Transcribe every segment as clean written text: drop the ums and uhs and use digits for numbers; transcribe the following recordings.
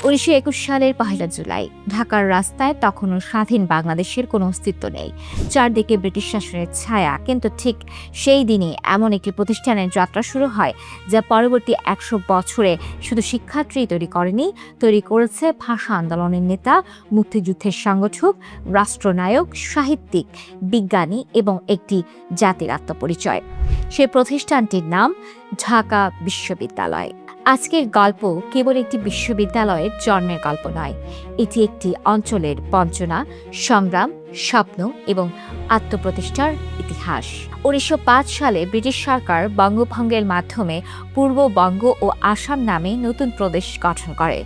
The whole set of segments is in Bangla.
1921 সালের 1 জুলাই ঢাকার রাস্তায় তখনও স্বাধীন বাংলাদেশের কোনো অস্তিত্ব নেই, চারদিকে ব্রিটিশ শাসনের ছায়া। কিন্তু ঠিক সেই দিনই এমন একটি প্রতিষ্ঠানের যাত্রা শুরু হয় যা পরবর্তী 100 বছরে শুধু শিক্ষার্থী তৈরি করেনি, তৈরি করেছে ভাষা আন্দোলনের নেতা, মুক্তিযুদ্ধের সংগঠক, রাষ্ট্রনায়ক, সাহিত্যিক, বিজ্ঞানী এবং একটি জাতির আত্মপরিচয়। সেই প্রতিষ্ঠানটির নাম ঢাকা বিশ্ববিদ্যালয়। আজকের গল্প কেবল একটি বিশ্ববিদ্যালয়ের জন্মের গল্প নয়, এটি একটি অঞ্চলের বঞ্চনা, সংগ্রাম, স্বপ্ন এবং আত্মপ্রতিষ্ঠার ইতিহাস। 1905 সালে ব্রিটিশ সরকার বঙ্গভঙ্গের মাধ্যমে পূর্ববঙ্গ ও আসাম নামে নতুন প্রদেশ গঠন করে।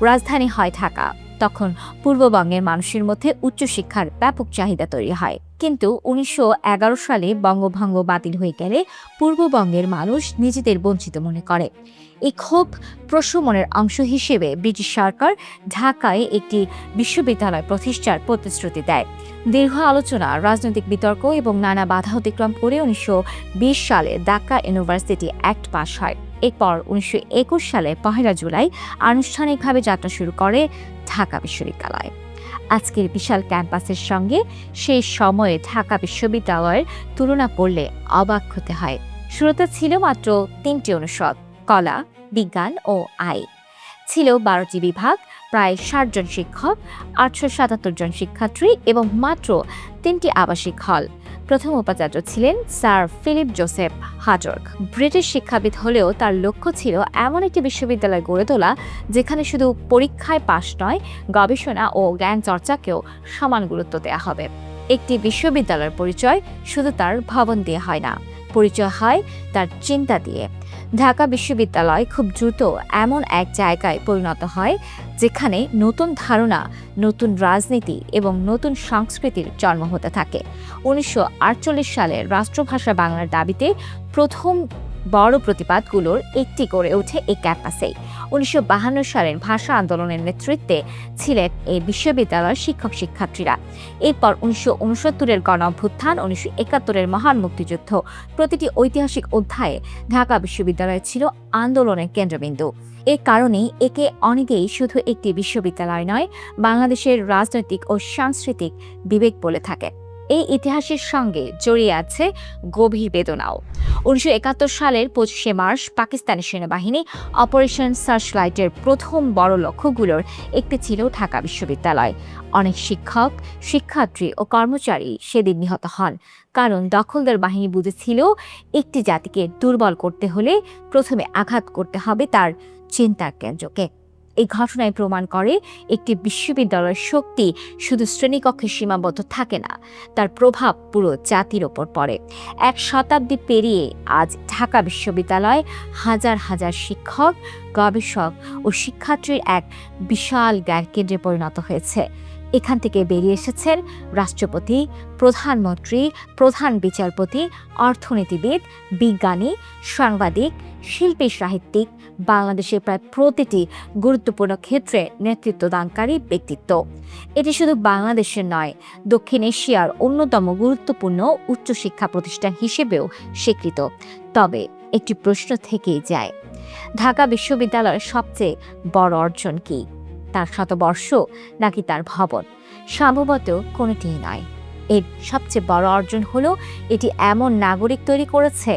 রাজধানী হয় ঢাকা। তখন পূর্ববঙ্গের মানুষের মধ্যে উচ্চশিক্ষার ব্যাপক চাহিদা তৈরি হয়। কিন্তু 1911 সালে বঙ্গভঙ্গ বাতিল হয়ে গেলে পূর্ববঙ্গের মানুষ নিজেদের বঞ্চিত মনে করে। এই ক্ষোভ প্রশমনের অংশ হিসেবে ব্রিটিশ সরকার ঢাকায় একটি বিশ্ববিদ্যালয় প্রতিষ্ঠার প্রতিশ্রুতি দেয়। দীর্ঘ আলোচনা, রাজনৈতিক বিতর্ক এবং নানা বাধা অতিক্রম করে 1920 সালে ঢাকা ইউনিভার্সিটি অ্যাক্ট পাস হয়। এরপর 1921 সালে 1 জুলাই আনুষ্ঠানিকভাবে যাত্রা শুরু করে ঢাকা বিশ্ববিদ্যালয়। আজকের বিশাল ক্যাম্পাসের সঙ্গে সেই সময়ে ঢাকা বিশ্ববিদ্যালয়ের তুলনা করলে অবাক হতে হয়। শুরুতে ছিল মাত্র 3টি অনুষদ, কলা, বিজ্ঞান ও আইন। ছিল 12টি বিভাগ, প্রায় 60 জন শিক্ষক, 877 জন শিক্ষার্থী এবং মাত্র 3টি আবাসিক হল। প্রথম উপাচার্য ছিলেন স্যার ফিলিপ জোসেফ হাজর্ক। ব্রিটিশ শিক্ষাবিদ হলেও তার লক্ষ্য ছিল এমন একটি বিশ্ববিদ্যালয় গড়ে তোলা যেখানে শুধু পরীক্ষায় পাশ নয়, গবেষণা ও জ্ঞান চর্চাকেও সমান গুরুত্ব দেওয়া হবে। একটি বিশ্ববিদ্যালয়ের পরিচয় শুধু তার ভবন দিয়ে হয় না, পরিচয় হয় তার চিন্তা দিয়ে। ঢাকা বিশ্ববিদ্যালয় খুব দ্রুত এমন এক জায়গায় পরিণত হয় যেখানে নতুন ধারণা, নতুন রাজনীতি এবং নতুন সংস্কৃতির জন্ম হতে থাকে। 1948 সালে রাষ্ট্রভাষা বাংলার দাবিতে প্রথম বড় প্রতিবাদগুলোর একটি গড়ে ওঠে এই ক্যাম্পাসেই। 1952 সালের ভাষা আন্দোলনের নেতৃত্বে ছিলেন এই বিশ্ববিদ্যালয়ের শিক্ষক শিক্ষার্থীরা। এরপর 1969-এর গণ অভ্যুত্থান, 1971-এর মহান মুক্তিযুদ্ধ, প্রতিটি ঐতিহাসিক অধ্যায়ে ঢাকা বিশ্ববিদ্যালয় ছিল আন্দোলনের কেন্দ্রবিন্দু। এর কারণেই একে অনেকেই শুধু একটি বিশ্ববিদ্যালয় নয়, বাংলাদেশের রাজনৈতিক ও সাংস্কৃতিক বিবেক বলে থাকে। এই ইতিহাসের সঙ্গে জড়িয়ে আছে গভীর বেদনাও। 1971 সালের 25শে মার্চ পাকিস্তানি সেনাবাহিনী অপারেশন সার্চলাইটের প্রথম বড় লক্ষ্যগুলোর একটি ছিল ঢাকা বিশ্ববিদ্যালয়। অনেক শিক্ষক, শিক্ষার্থী ও কর্মচারী সেদিন নিহত হন, কারণ দখলদার বাহিনী বুঝেছিল একটি জাতিকে দুর্বল করতে হলে প্রথমে আঘাত করতে হবে তার চিন্তার কেন্দ্রকে। এই ঘটনায় প্রমাণ করে একটি বিশ্ববিদ্যালয়ের শক্তি শুধু শ্রেণীকক্ষে সীমাবদ্ধ থাকে না, তার প্রভাব পুরো জাতির ওপর পড়ে। 1 শতাব্দী পেরিয়ে আজ ঢাকা বিশ্ববিদ্যালয় হাজার হাজার শিক্ষক, গবেষক ও শিক্ষার্থীর এক বিশাল জ্ঞানকেন্দ্রে পরিণত হয়েছে। এখান থেকে বেরিয়ে এসেছেন রাষ্ট্রপতি, প্রধানমন্ত্রী, প্রধান বিচারপতি, অর্থনীতিবিদ, বিজ্ঞানী, সাংবাদিক, শিল্পী, সাহিত্যিক, বাংলাদেশের প্রায় প্রতিটি গুরুত্বপূর্ণ ক্ষেত্রে নেতৃত্বদানকারী ব্যক্তিত্ব। এটি শুধু বাংলাদেশের নয়, দক্ষিণ এশিয়ার অন্যতম গুরুত্বপূর্ণ উচ্চশিক্ষা প্রতিষ্ঠান হিসেবেও স্বীকৃত। তবে একটি প্রশ্ন থেকেই যায়, ঢাকা বিশ্ববিদ্যালয়ের সবচেয়ে বড় অর্জন কি? তার শতবর্ষ নাকি তার ভবন? সম্ভবত কোনোটিই নয়। এর সবচেয়ে বড় অর্জন হলো এটি এমন নাগরিক তৈরি করেছে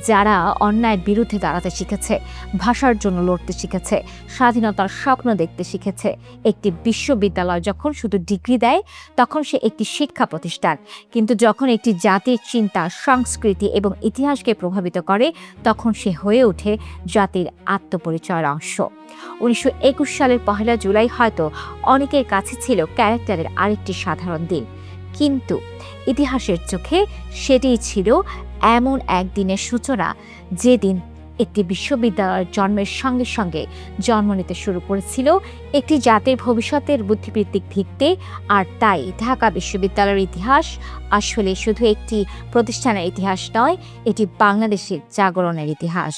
যারা অন্যায়ের বিরুদ্ধে দাঁড়াতে শিখেছে, ভাষার জন্য লড়তে শিখেছে, স্বাধীনতার স্বপ্ন দেখতে শিখেছে। একটি বিশ্ববিদ্যালয় যখন শুধু ডিগ্রি দেয় তখন সে একটি শিক্ষা প্রতিষ্ঠান, কিন্তু যখন একটি জাতির চিন্তা, সংস্কৃতি এবং ইতিহাসকে প্রভাবিত করে তখন সে হয়ে ওঠে জাতির আত্মপরিচয়ের অংশ। 1921 সালের 1 জুলাই হয়তো অনেকের কাছে ছিল ক্যারেক্টারের আরেকটি সাধারণ দিন, কিন্তু ইতিহাসের চোখে সেটিই ছিল এমন একদিনের সূচনা যেদিন একটি বিশ্ববিদ্যালয়ের জন্মের সঙ্গে সঙ্গে জন্ম নিতে শুরু করেছিল একটি জাতির ভবিষ্যতের বুদ্ধিবৃত্তিক ভিত্তি। আর তাই ঢাকা বিশ্ববিদ্যালয়ের ইতিহাস আসলে শুধু একটি প্রতিষ্ঠানের ইতিহাস নয়, এটি বাংলাদেশের জাগরণের ইতিহাস।